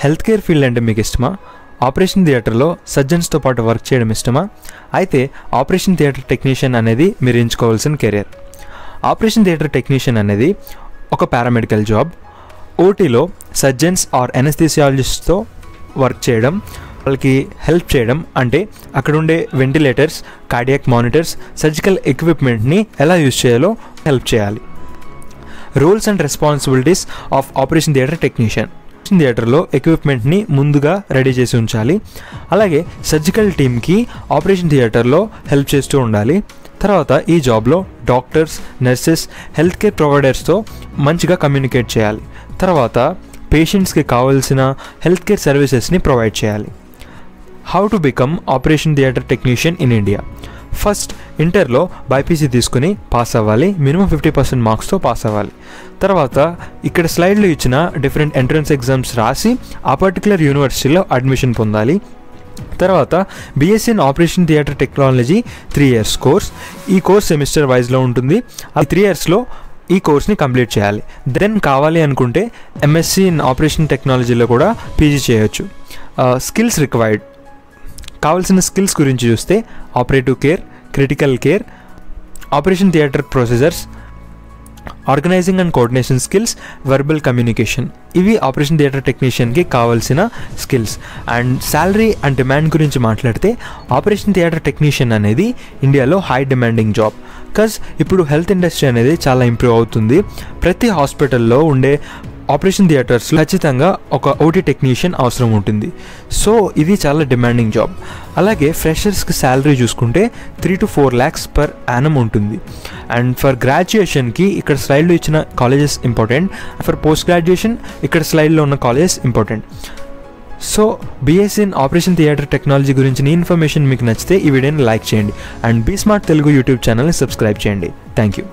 Health care field అంటే మీకు ఇష్టమా? ఆపరేషన్ థియేటర్లో సర్జన్స్తో పాటు వర్క్ చేయడం ఇష్టమా? అయితే ఆపరేషన్ థియేటర్ టెక్నీషియన్ అనేది మీరు ఎంచుకోవాల్సిన కెరియర్. ఆపరేషన్ థియేటర్ టెక్నీషియన్ అనేది ఒక పారామెడికల్ జాబ్. ఓటీలో సర్జన్స్ ఆర్ ఎనస్థీసియాలజిస్ట్తో వర్క్ చేయడం, వాళ్ళకి హెల్ప్ చేయడం, అంటే అక్కడ ఉండే వెంటిలేటర్స్, కార్డియాక్ మానిటర్స్, సర్జికల్ ఎక్విప్మెంట్ని ఎలా యూజ్ చేయాలో హెల్ప్ చేయాలి. Roles and responsibilities of operation theatre technician. థియేటర్లో ఎక్విప్మెంట్ని ముందుగా రెడీ చేసి ఉంచాలి. అలాగే సర్జికల్ టీమ్కి ఆపరేషన్ థియేటర్లో హెల్ప్ చేస్తూ ఉండాలి. తర్వాత ఈ జాబ్లో డాక్టర్స్, నర్సెస్, హెల్త్ కేర్ ప్రొవైడర్స్తో మంచిగా కమ్యూనికేట్ చేయాలి. తర్వాత పేషెంట్స్కి కావాల్సిన హెల్త్ కేర్ సర్వీసెస్ని ప్రొవైడ్ చేయాలి. How to become operation theatre technician in India. First ఇంటర్లో బైపీసీ తీసుకుని పాస్ అవ్వాలి. మినిమం 50% మార్క్స్తో పాస్ అవ్వాలి. తర్వాత ఇక్కడ స్లైడ్లో ఇచ్చిన డిఫరెంట్ ఎంట్రన్స్ ఎగ్జామ్స్ రాసి ఆ పర్టికులర్ యూనివర్సిటీలో అడ్మిషన్ పొందాలి. తర్వాత BSc in operation theatre technology 3 years course. ఈ కోర్స్ సెమిస్టర్ వైజ్లో ఉంటుంది. ఆ 3 yearsలో ఈ కోర్స్ని కంప్లీట్ చేయాలి. దెన్ కావాలి అనుకుంటే ఎంఎస్సీ ఇన్ ఆపరేషన్ టెక్నాలజీలో కూడా పీజీ చేయొచ్చు. Skills required. కావాల్సిన స్కిల్స్ గురించి చూస్తే operative care, critical care, operation theatre procedures, organizing and coordination skills, verbal communication. ఇవి ఆపరేషన్ థియేటర్ టెక్నీషియన్కి కావాల్సిన skills. And salary and demand గురించి మాట్లాడితే ఆపరేషన్ థియేటర్ టెక్నీషియన్ అనేది ఇండియాలో హై డిమాండింగ్ జాబ్. బికాజ్ ఇప్పుడు హెల్త్ ఇండస్ట్రీ అనేది చాలా ఇంప్రూవ్ అవుతుంది. ప్రతి హాస్పిటల్లో ఉండే ఆపరేషన్ థియేటర్స్లో ఖచ్చితంగా ఒక ఓటీ టెక్నీషియన్ అవసరం ఉంటుంది. సో ఇది చాలా డిమాండింగ్ జాబ్. అలాగే ఫ్రెషర్స్కి శాలరీ చూసుకుంటే 3 to 4 lakhs per annum ఉంటుంది. అండ్ ఫర్ గ్రాడ్యుయేషన్కి ఇక్కడ స్లైడ్లో ఇచ్చిన colleges important. For post graduation ఇక్కడ స్లైడ్లో ఉన్న colleges important. So BSc in operation theatre technology గురించి ఇన్ఫర్మేషన్ మీకు నచ్చితే ఈ వీడియోని లైక్ చేయండి. అండ్ బీ స్మార్ట్ తెలుగు యూట్యూబ్ ఛానల్ని సబ్స్క్రైబ్ చేయండి. Thank you.